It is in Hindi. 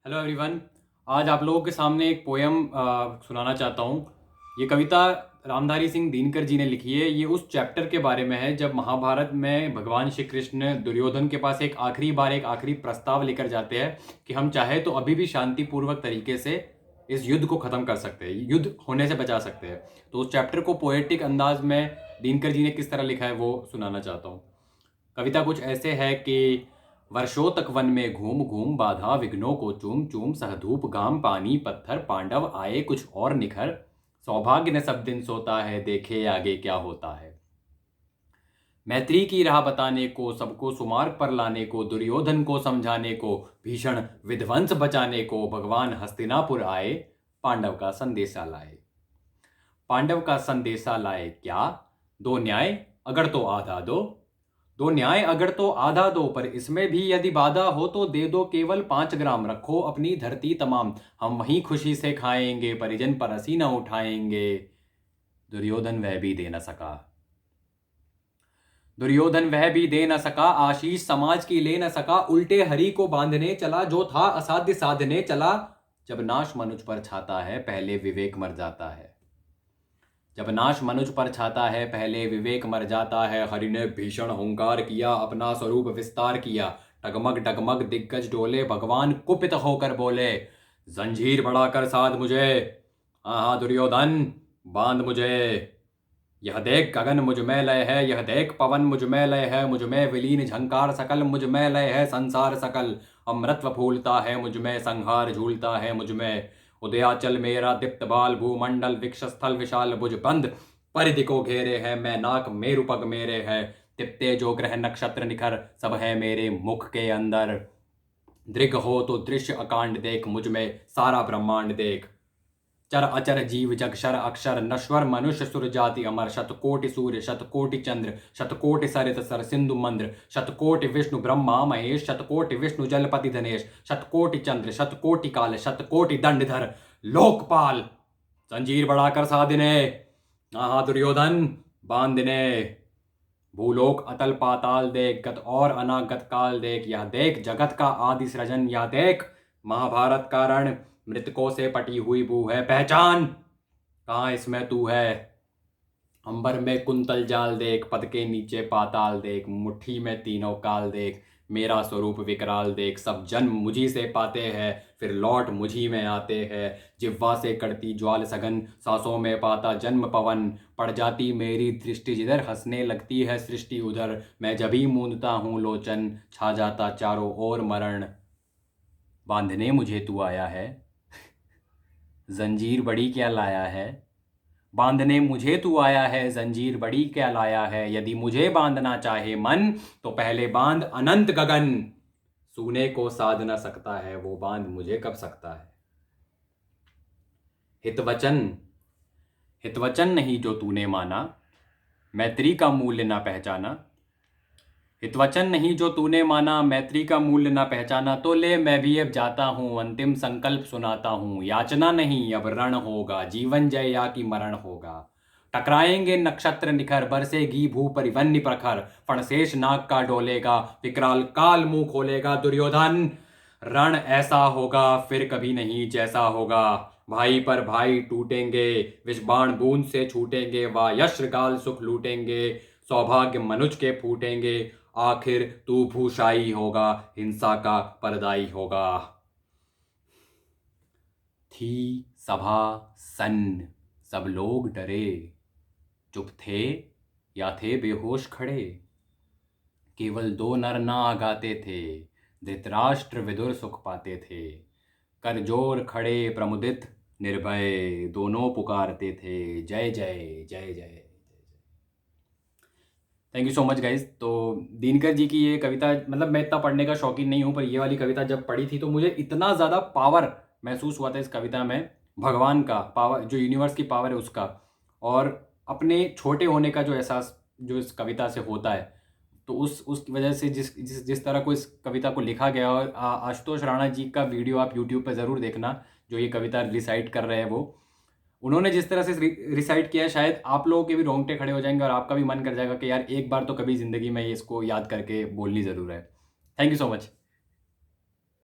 Hello everyone. आज आप लोगों के सामने एक पोयम सुनाना चाहता हूँ। ये कविता रामधारी सिंह दिनकर जी ने लिखी है। ये उस चैप्टर के बारे में है जब महाभारत में भगवान श्री कृष्ण दुर्योधन के पास एक आखिरी प्रस्ताव लेकर जाते हैं कि हम चाहे तो अभी भी शांतिपूर्वक तरीके से इस युद्ध को खत्म कर सकते हैं, युद्ध होने से बचा सकते हैं। तो उस चैप्टर को पोएटिक अंदाज में दिनकर जी ने किस तरह लिखा है वो सुनाना चाहता हूँ। कविता कुछ ऐसे है कि वर्षों तक वन में घूम घूम बाधा विघ्नों को चूम चूम सहधूप गाम पानी पत्थर पांडव आए कुछ और निखर सौभाग्य ने सब दिन सोता है देखे आगे क्या होता है। मैत्री की राह बताने को सबको सुमार्ग पर लाने को दुर्योधन को समझाने को भीषण विध्वंस बचाने को भगवान हस्तिनापुर आए पांडव का संदेशा लाए। पांडव का संदेशा लाए क्या? दो न्याय अगर तो आधा दो, दो न्याय अगर तो आधा दो, पर इसमें भी यदि बाधा हो तो दे दो केवल 5 ग्राम, रखो अपनी धरती तमाम, हम वहीं खुशी से खाएंगे परिजन पर हंसी न उठाएंगे। दुर्योधन वह भी दे न सका, दुर्योधन वह भी दे न सका, आशीष समाज की ले न सका, उल्टे हरि को बांधने चला जो था असाध्य साधने चला। जब नाश मनुज पर छाता है पहले विवेक मर जाता है, जब नाश मनुज पर छाता है पहले विवेक मर जाता है। हरि ने भीषण हुंकार किया अपना स्वरूप विस्तार किया, डगमग डगमग दिग्गज डोले भगवान कुपित होकर बोले, जंजीर बढ़ाकर साध मुझे, हाँ हाँ दुर्योधन बांध मुझे। यह देख गगन मुझ में लय है, यह देख पवन मुझ में लय है, मुझ में विलीन झंकार सकल, मुझ में लय है संसार सकल। अमृतत्व फूलता है मुझ में, संहार झूलता है मुझ में, उदयाचल मेरा दीप्त बाल, भूमंडल वृक्ष स्थल विशाल भुज बंद, परिधि को घेरे है मैं नाक मेरु पग मेरे है, तिप्ते जो ग्रह नक्षत्र निखर सब है मेरे मुख के अंदर। दृग हो तो दृश्य अकांड देख, मुझ में सारा ब्रह्मांड देख, चर अचर जीव जग शर अक्षर नश्वर मनुष्य सुर जाति अमर, शतकोटि सूर्य शतकोटि चंद्र शतकोटि सरित सर सिंधु मंद्र, शतकोटि विष्णु ब्रह्मा महेश, शतकोटि विष्णु जलपति धनेश, शतकोटि चंद्र शतकोटि काल शतकोटि दंडधर लोकपाल। जंजीर बढ़ाकर साधिने, आहा दुर्योधन बांधने। भूलोक अतल पाताल देख, गत और अनागत काल देख, यह देख जगत का आदि सृजन, यह देख महाभारत का रण, मृतकों से पटी हुई बू है पहचान, कहाँ इसमें तू है। अंबर में कुंतल जाल देख, पद के नीचे पाताल देख, मुट्ठी में तीनों काल देख, मेरा स्वरूप विकराल देख। सब जन्म मुझी से पाते हैं फिर लौट मुझी में आते हैं, जिह्वा से कड़ती ज्वाल सघन, सांसों में पाता जन्म पवन, पड़ जाती मेरी दृष्टि जिधर, हंसने लगती है सृष्टि उधर, मैं जभी मूंदता हूँ लोचन, छा जाता चारों ओर मरण। बांधने मुझे तू आया है, जंजीर बड़ी क्या लाया है, बांधने मुझे तू आया है जंजीर बड़ी क्या लाया है। यदि मुझे बांधना चाहे मन तो पहले बांध अनंत गगन, सूने को साध न सकता है वो बांध मुझे कब सकता है। हितवचन, हितवचन नहीं जो तूने माना, मैत्री का मूल्य ना पहचाना। हितवचन नहीं जो तूने माना, मैत्री का मूल्य ना पहचाना, तो ले मैं भी अब जाता हूँ, अंतिम संकल्प सुनाता हूँ। याचना नहीं अब रण होगा, जीवन जय या कि मरण होगा। टकराएंगे नक्षत्र निखर, बरसेगी भू परिवन्य प्रखर, फणशेष नाग का डोलेगा, विकराल काल मुंह खोलेगा। दुर्योधन रण ऐसा होगा फिर कभी नहीं जैसा होगा, भाई पर भाई टूटेंगे, विषबाण बूंद से छूटेंगे, वायश्र गाल सुख लूटेंगे, सौभाग्य मनुज के फूटेंगे, आखिर तू भूषाई होगा, हिंसा का परदाई होगा। थी सभा सन्न, सब लोग डरे, चुप थे या थे बेहोश खड़े, केवल दो नर ना आगाते थे, धृतराष्ट्र विदुर सुख पाते थे, कर जोर खड़े प्रमुदित निर्भय, दोनों पुकारते थे जय जय जय जय। Thank you so much guys. तो दिनकर जी की ये कविता, मतलब मैं इतना पढ़ने का शौकीन नहीं हूँ, पर ये वाली कविता जब पढ़ी थी तो मुझे इतना ज़्यादा पावर महसूस हुआ था इस कविता में, भगवान का पावर, जो यूनिवर्स की पावर है उसका, और अपने छोटे होने का जो एहसास जो इस कविता से होता है। तो उस वजह से जिस जिस जिस तरह को इस कविता को लिखा गया, और आशुतोष राणा जी का वीडियो आप यूट्यूब पर ज़रूर देखना, जो ये कविता रिसाइट कर रहे हैं वो, उन्होंने जिस तरह से रिसाइट किया है, शायद आप लोगों के भी रोंगटे खड़े हो जाएंगे और आपका भी मन कर जाएगा कि यार एक बार तो कभी ज़िंदगी में इसको याद करके बोलनी ज़रूर है। Thank you so much.